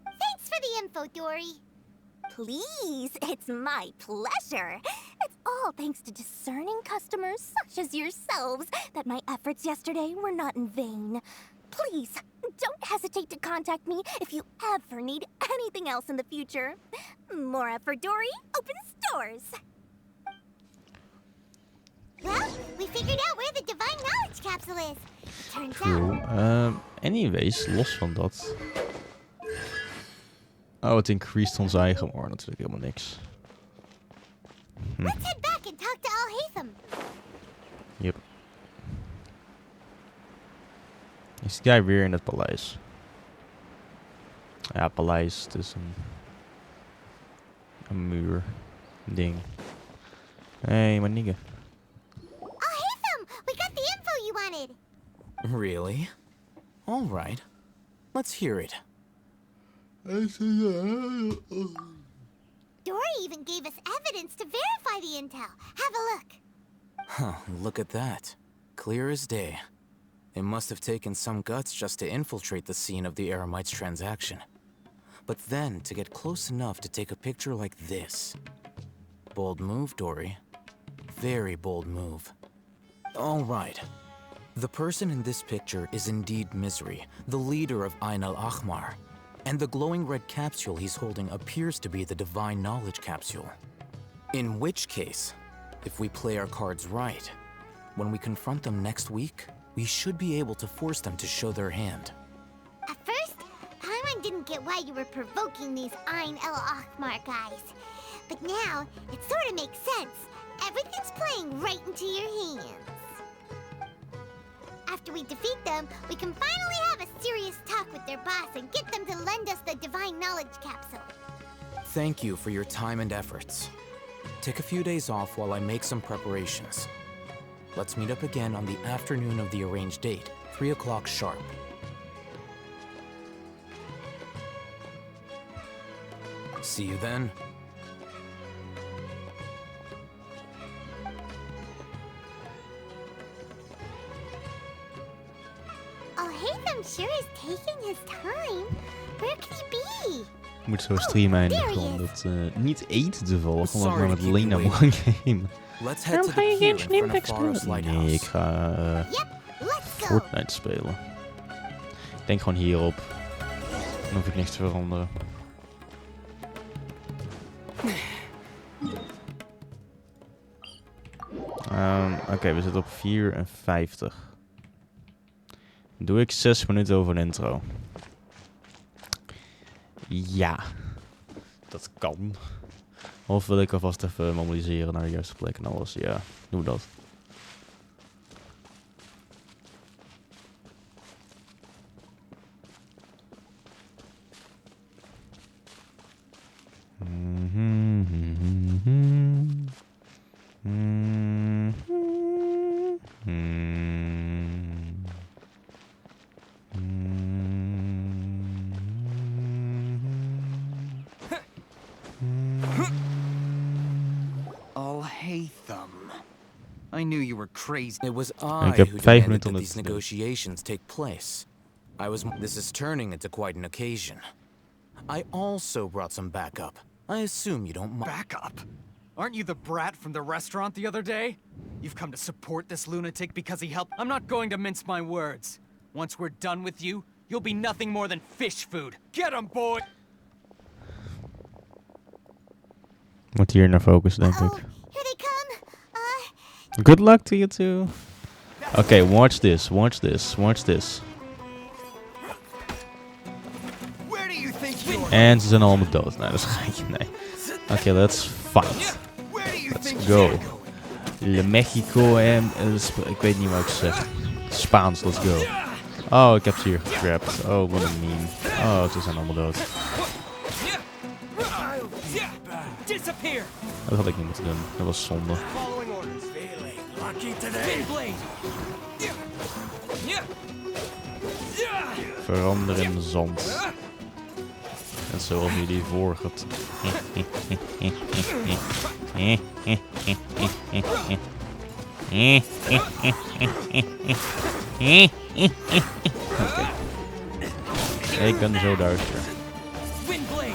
Thanks for the info, Dory. Please, it's my pleasure. It's all thanks to discerning customers such as yourselves that my efforts yesterday were not in vain. Please, don't hesitate to contact me if you ever need anything else in the future. More for Dory opens doors. Well, we figured out where the Divine Knowledge Capsule is. Turns Cool. out... Anyways, los van dat. Oh, het increased ons eigen oor. Natuurlijk helemaal niks. Let's head back and talk to Al-Haytham. Yep. Is die guy weer in het paleis? Ja, paleis. Het is een muur. Ding. Hey, my nigga. Al-Haytham, we got the info you wanted. Really? All right. Let's hear it. Dory even gave us evidence to verify the intel. Have a look. Huh, look at that. Clear as day. It must have taken some guts just to infiltrate the scene of the Eremites' transaction. But then to get close enough to take a picture like this. Bold move, Dory. Very bold move. All right. The person in this picture is indeed Misery, the leader of Ain el Ahmar. And the glowing red capsule he's holding appears to be the Divine Knowledge Capsule. In which case, if we play our cards right, when we confront them next week, we should be able to force them to show their hand. At first, Paimon didn't get why you were provoking these Ain el Ahmar guys. But now, it sort of makes sense. Everything's playing right into your hands. After we defeat them, we can finally have a serious talk with their boss and get them to lend us the Divine Knowledge Capsule. Thank you for your time and efforts. Take a few days off while I make some preparations. Let's meet up again on the afternoon of the arranged date, 3 o'clock sharp. See you then. Al-Haytham sure is taking his time. Where could he be? Ik moet zo streamen there he gewoon is. dat niet eten toevallig, omdat ik Sorry maar to met keep Lena you moet gamen. Let's head to the pier in front of Faros Nee, ik Lighthouse. ga Yep, let's go. Fortnite spelen. Ik denk gewoon hierop. Dan hoef ik niks te veranderen. Oké, we zitten op 54. Doe ik 6 minuten over een intro? Ja. Dat kan. Of wil ik alvast even mobiliseren naar de juiste plek en alles. Ja, doe dat. I'll hate them. I knew you were crazy. It was Ik I heb who 5 demanded minuten that om dit these te doen. negotiations take place. This is turning into quite an occasion. I also brought some backup. I assume you don't mind. Back up. Aren't you the brat from the restaurant the other day? You've come to support this lunatic because he helped. I'm not going to mince my words. Once we're done with you, you'll be nothing more than fish food. Get him, boy! Moet hier naar focus, denk Oh, ik. here they come. Good luck to you too. Okay, watch this, watch this, watch this. Where do you think you're? En ze zijn allemaal dood. Nee, dat is een geintje, nee. Oké, let's fight. Where do you Let's think go. you're going? Le Mexico en... ik weet niet wat ik zeg. Spaans, let's go. Oh, ik heb ze hier getrapt. Oh, wat een meme. Oh, ze zijn allemaal dood. Disappear. Dat had ik niet moeten doen. Dat was zonde. Following orders. Feeling lucky today. Blade. Verander in zand. En zoals jullie vorige. Oké. Ik ben zo duister. Windblade.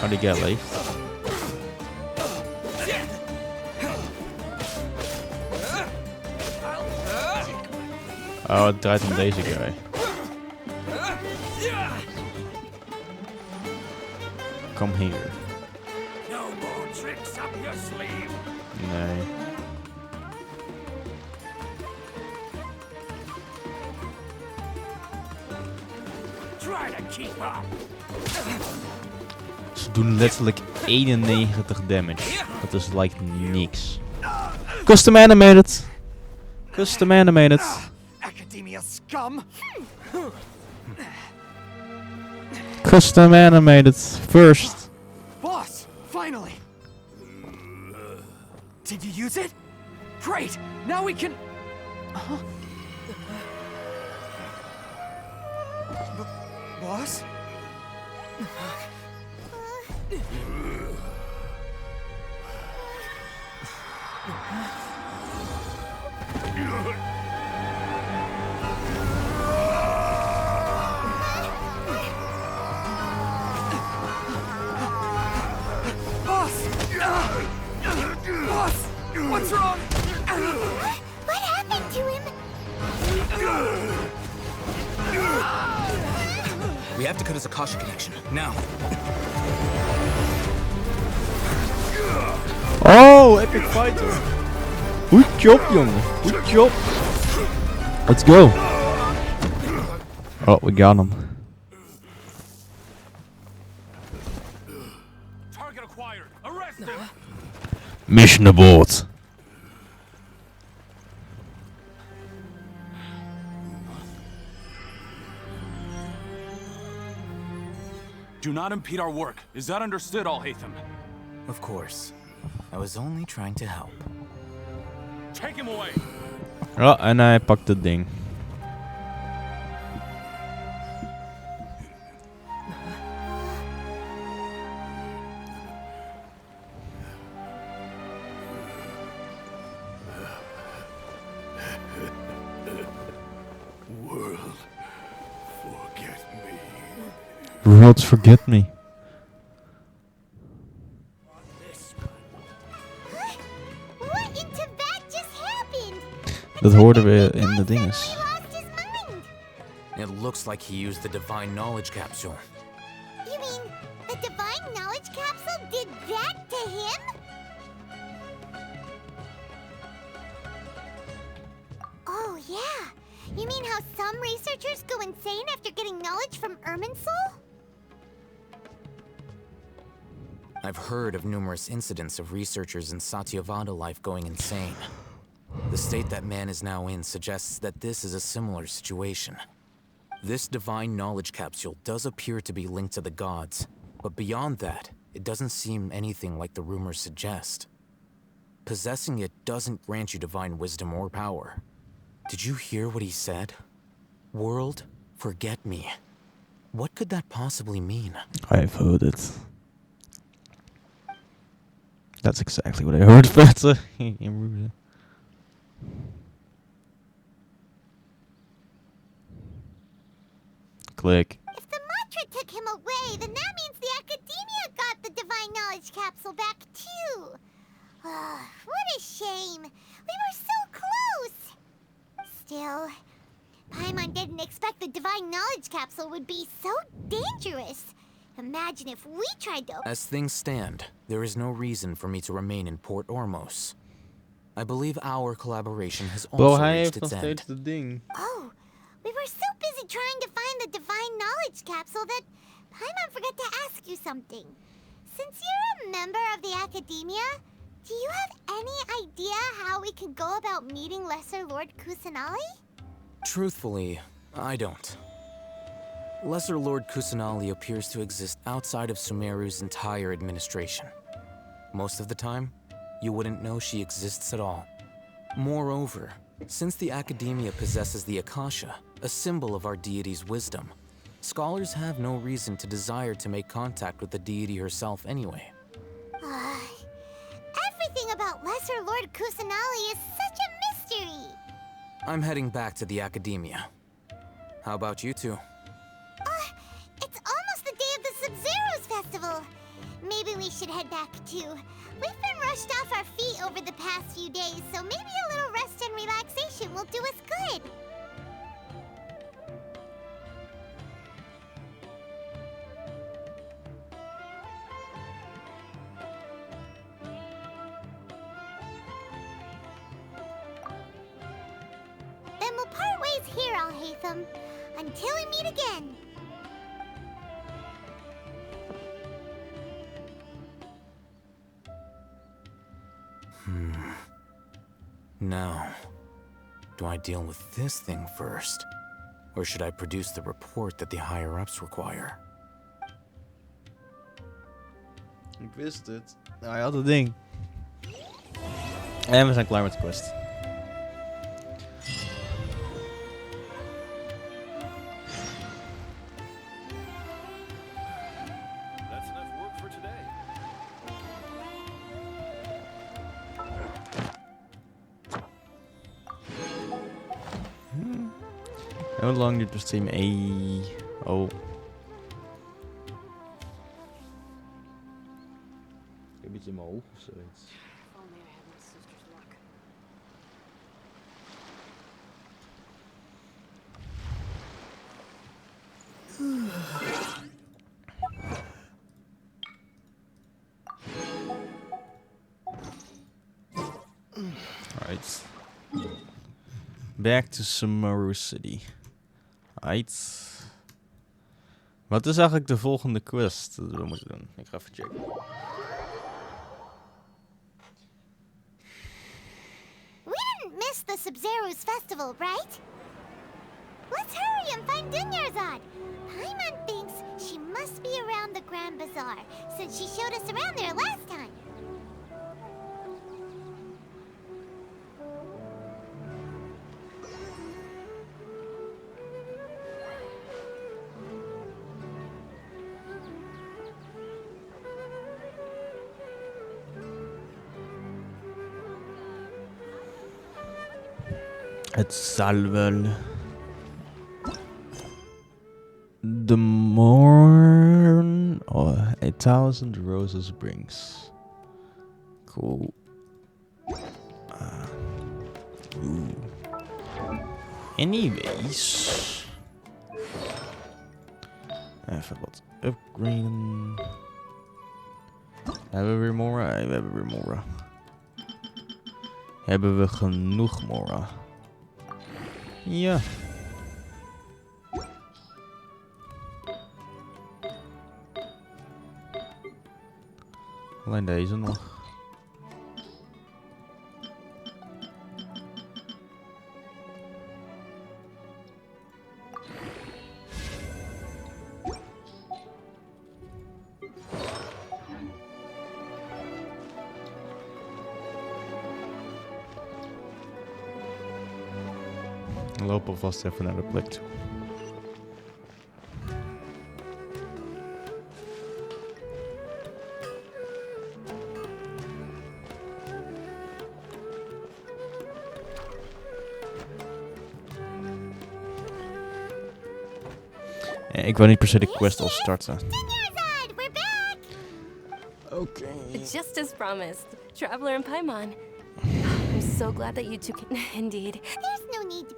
Oh, die guy leeft. Oh, het draait om deze guy. Come here. No more tricks up your sleeve. Nee. Try to keep up. Ze doen letterlijk 91 damage. Dat is like niks. Custom animated. Custom animated. Academia scum. Custom animated. First. Boss, finally. Did you use it? Great. Now we can. Boss? Boss! Boss! What's wrong? What happened to him? We have to cut his Akasha connection now. Oh, epic fighter. Goed job, jongen. Goed job. Let's go. Oh, we got him. Target acquired. Arrest him. Mission abort. Do not impede our work. Is that understood, Al-Haytham? Of course. I was only trying to help. Take him away! Oh, en hij pakt het ding. World, forget me. World forget me. What in Tibet just happened? Dat hoorden we in de dinges. He lost his mind. It looks like he used the divine knowledge capsule. You mean the divine knowledge capsule did that to him? Oh, yeah. You mean how some researchers go insane after getting knowledge from Irminsul? I've heard of numerous incidents of researchers in Satyavada life going insane. The state that man is now in suggests that this is a similar situation. This divine knowledge capsule does appear to be linked to the gods, but beyond that, it doesn't seem anything like the rumors suggest. Possessing it doesn't grant you divine wisdom or power. Did you hear what he said? World, forget me. What could that possibly mean? I've heard it. That's exactly what I heard, but click. If the mantra took him away, then that means the Academia got the Divine Knowledge Capsule back too. What a shame. We were so close. Still, Paimon didn't expect the Divine Knowledge Capsule would be so dangerous. Imagine if we tried to... As things stand, there is no reason for me to remain in Port Ormos. I believe our collaboration has also reached its end. Oh, we were so busy trying to find the Divine Knowledge Capsule that Paimon forgot to ask you something. Since you're a member of the Academia, do you have any idea how we can go about meeting Lesser Lord Kusanali? Truthfully, I don't. Lesser Lord Kusanali appears to exist outside of Sumeru's entire administration. Most of the time, you wouldn't know she exists at all. Moreover, since the Academia possesses the Akasha, a symbol of our deity's wisdom, scholars have no reason to desire to make contact with the deity herself anyway. Everything about Lesser Lord Kusanali is such a mystery! I'm heading back to the Academia. How about you two? It's almost the day of the Zzzzz festival. Maybe we should head back too. We've been rushed off our feet over the past few days, so maybe a little rest and relaxation will do us good. Then we'll part ways here, Alhaitham. Until we meet again. Now, do I deal with this thing first? Or should I produce the report that the higher-ups require? Ik wist het. Nou, hij had het ding. En we zijn klaar met de quest. That's enough work for today. How long did this team A? Oh. Ik heb iets in mijn oog of zoiets. Alright. Back to Sumeru City. Alright. Wat is eigenlijk de volgende quest dat we moeten doen? Ik ga even checken. We didn't miss the Zzzzz festival, right? Let's hurry and find Dunyarzad. Paimon thinks she must be around the Grand Bazaar, since she showed us around there last time. Het zal wel. The morn. Oh, 1,000 roses brings. Cool. Ooh. Anyways. Even wat upgraden. Hebben we weer Mora? We hebben weer Mora. Hebben we genoeg Mora? Ja. Alleen deze nog. We lopen alvast even naar de plek toe. Ik wil niet per se de quest al starten. Zzzzz, we're back! Oké. Just as promised, Traveler and Paimon. I'm so glad that you two can. Indeed. There's no need to...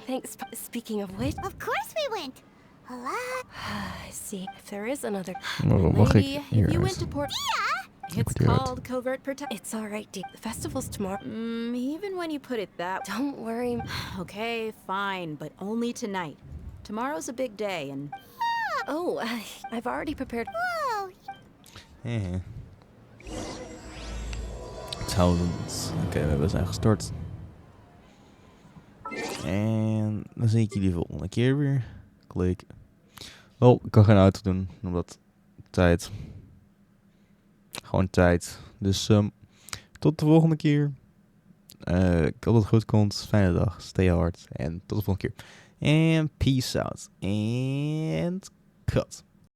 Thanks. Speaking of which, Of course we went. A lot. I see. If there is another. Waarom mag ik Maybe hier if you went uit? to Port. Yeah! It's called Covert Protect. It's alright, dear. The festival's tomorrow. Even when you put it that way. Don't worry. Okay, fine, but only tonight. Tomorrow's a big day, and Oh, I've already prepared. Whoa! Thousands. Oké, we zijn gestart. En dan zie ik jullie volgende keer weer. Klik. Wel, ik kan geen auto doen, omdat tijd. Gewoon tijd. Dus tot de volgende keer. Ik hoop dat het goed komt. Fijne dag. Stay hard. En tot de volgende keer. En peace out. And cut.